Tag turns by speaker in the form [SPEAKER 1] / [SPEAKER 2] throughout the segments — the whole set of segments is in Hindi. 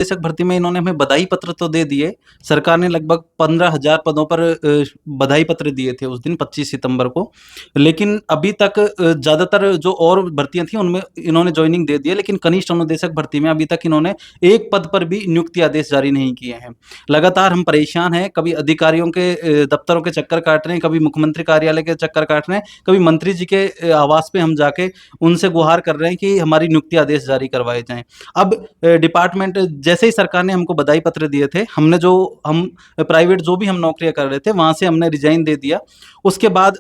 [SPEAKER 1] निदेशक भर्ती में इन्होंने हमें बधाई पत्र तो दे दिए। सरकार ने लगभग 15,000 पदों पर बधाई पत्र दिए थे उस दिन 25 सितंबर को। लेकिन अभी तक ज़्यादातर जो और भर्तियाँ थी उनमें इन्होंने जॉइनिंग दे दी है, लेकिन कनिष्ठ अनुदेशक भर्ती में अभी तक इन्होंने एक पद पर भी नियुक्ति आदेश जारी नहीं किए हैं। लगातार हम परेशान हैं, कभी अधिकारियों के दफ्तरों के चक्कर काट रहे हैं, कभी मुख्यमंत्री कार्यालय के चक्कर काट रहे हैं, कभी मंत्री जी के आवास पे हम जाके उनसे गुहार कर रहे हैं कि हमारी नियुक्ति आदेश जारी करवाए जाएँ। अब डिपार्टमेंट जैसे ही सरकार ने हमको बधाई पत्र दिए थे, हम प्राइवेट जो भी हम नौकरियाँ कर रहे थे, वहाँ से हमने रिज़ाइन दे दिया। उसके बाद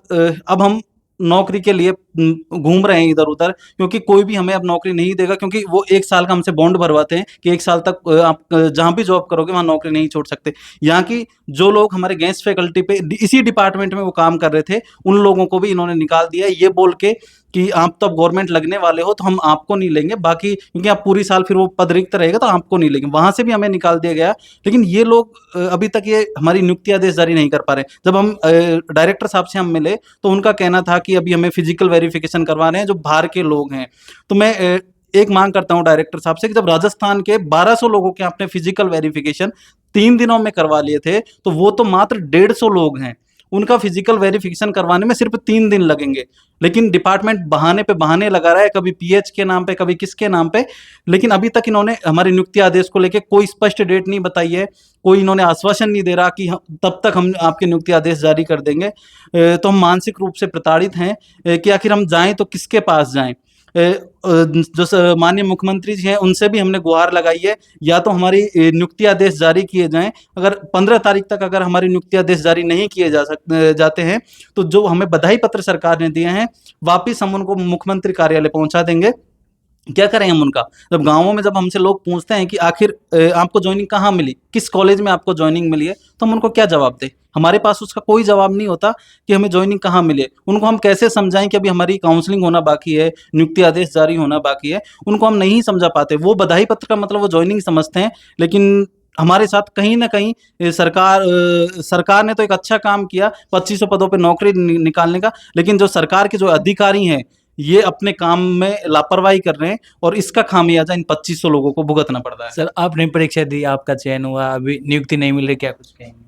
[SPEAKER 1] अब हम नौकरी के लिए घूम रहे हैं इधर-उधर, क्योंकि कोई भी हमें अब नौकरी नहीं देगा, क्योंकि वो 1 साल का हमसे बॉन्ड भरवाते हैं कि 1 साल तक आप जहाँ भी जॉब करोगे वहाँ नौकरी नहीं छोड़ सकते। यहाँ की जो लोग हमारे गेस्ट फैकल्टी पे इसी डिपार्टमेंट में वो काम कर रहे थे, उन लोगों को भी इन्होंने निकाल दिया है, ये बोल के कि आप तो अब गवर्नमेंट लगने वाले हो, तो हम आपको नहीं लेंगे, बाकी क्योंकि आप पूरी साल फिर वो पद रिक्त रहेगा तो आपको नहीं लेंगे। वहाँ से भी हमें निकाल दिया गया। लेकिन ये लोग अभी तक ये हमारी नियुक्ति आदेश जारी नहीं कर पा रहे। जब हम डायरेक्टर साहब से हम मिले, तो उनका कहना था कि अभी हमें फिजिकल वेरिफिकेशन करवा रहे हैं जो बाहर के लोग हैं। तो मैं एक मांग करता हूँ डायरेक्टर साहब से कि जब राजस्थान के 1200 लोगों के आपने फिजिकल वेरिफिकेशन 3 दिनों में करवा लिए थे, तो वो तो मात्र 150 लोग हैं। उनका फिजिकल वेरिफिकेशन करवाने में सिर्फ 3 दिन लगेंगे। लेकिन डिपार्टमेंट बहाने पे बहाने लगा रहा है, कभी पीएच के नाम पे, कभी किसके नाम पे। लेकिन अभी तक इन्होंने हमारे नियुक्ति आदेश को लेके कोई स्पष्ट डेट नहीं बताई है, कोई इन्होंने आश्वासन नहीं दे रहा कि तब तक हम आपके नियुक्ति आदेश जारी कर देंगे। तो हम मानसिक रूप से प्रताड़ित हैं कि आखिर हम जाएँ तो किसके पास जाएँ? जो माननीय मुख्यमंत्री जी हैं, उनसे भी हमने गुहार लगाई है, या तो हमारी नियुक्ति आदेश जारी किए जाएँ। अगर 15 तारीख तक अगर हमारी नियुक्ति आदेश जारी नहीं किए जाते हैं, तो जो हमें बधाई पत्र सरकार ने दिए हैं, वापिस हम उनको मुख्यमंत्री कार्यालय पहुँचा देंगे। क्या करें हम उनका? जब हमसे लोग पूछते हैं कि आखिर आपको जॉइनिंग कहाँ मिली? किस कॉलेज में आपको जॉइनिंग मिली है? तो हम उनको क्या जवाब दें? हमारे पास उसका कोई जवाब नहीं होता कि हमें जॉइनिंग कहाँ मिली है। उनको हम कैसे समझाएँ कि अभी हमारी काउंसलिंग होना बाकी है, नियुक्ति आदेश जारी होना बाकी है, उनको हम नहीं समझा पाते। वो बधाई पत्र का मतलब वो जॉइनिंग समझते हैं, लेकिन हमारे साथ कहीं न कहीं सरकार ने तो एक अच्छा काम किया 2500 पदों पे नौकरी निकालने का, लेकिन जो सरकार के जो अधिकारी हैं, ये अपने काम में लापरवाही कर रहे हैं और इसका खामियाजा इन 2500 लोगों को भुगतना पड़ रहा है।
[SPEAKER 2] सर, आपने परीक्षा दी, आपका चयन हुआ, अभी नियुक्ति नहीं मिल रही, क्या कुछ कहेंगे?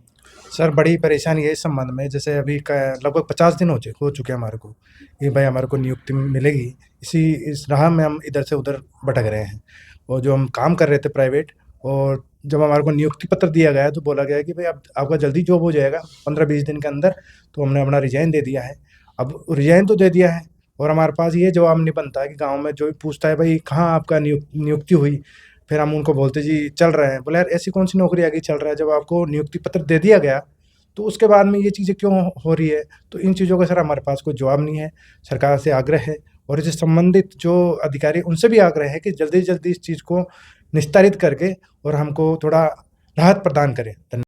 [SPEAKER 3] सर, बड़ी परेशानी है इस संबंध में। जैसे अभी लगभग 50 दिन हो चुके हैं हमारे को कि भाई हमारे को नियुक्ति मिलेगी। इस राह में हम इधर से उधर भटक रहे हैं, और जो हम काम कर रहे थे प्राइवेट, और जब हमारे को नियुक्ति पत्र दिया गया तो बोला गया कि भाई अब आपका जल्दी जॉब हो जाएगा 15-20 दिन के अंदर। तो हमने अपना रिजाइन दे दिया है। अब रिजाइन तो दे दिया है, और हमारे पास ये जवाब नहीं बनता है कि गाँव में जो भी पूछता है भाई कहाँ आपका नियुक्ति हुई, फिर हम उनको बोलते जी चल रहे हैं। बोले यार ऐसी कौन सी नौकरी आ गई चल रहा है, जब आपको नियुक्ति पत्र दे दिया गया तो उसके बाद में ये चीज़ें क्यों हो रही है? तो इन चीज़ों का सर हमारे पास कोई जवाब नहीं है। सरकार से आग्रह है, और इससे संबंधित जो अधिकारी उनसे भी आग्रह है कि जल्दी से जल्दी इस चीज़ को निस्तारित करके और हमको थोड़ा राहत प्रदान करें। धन्यवाद।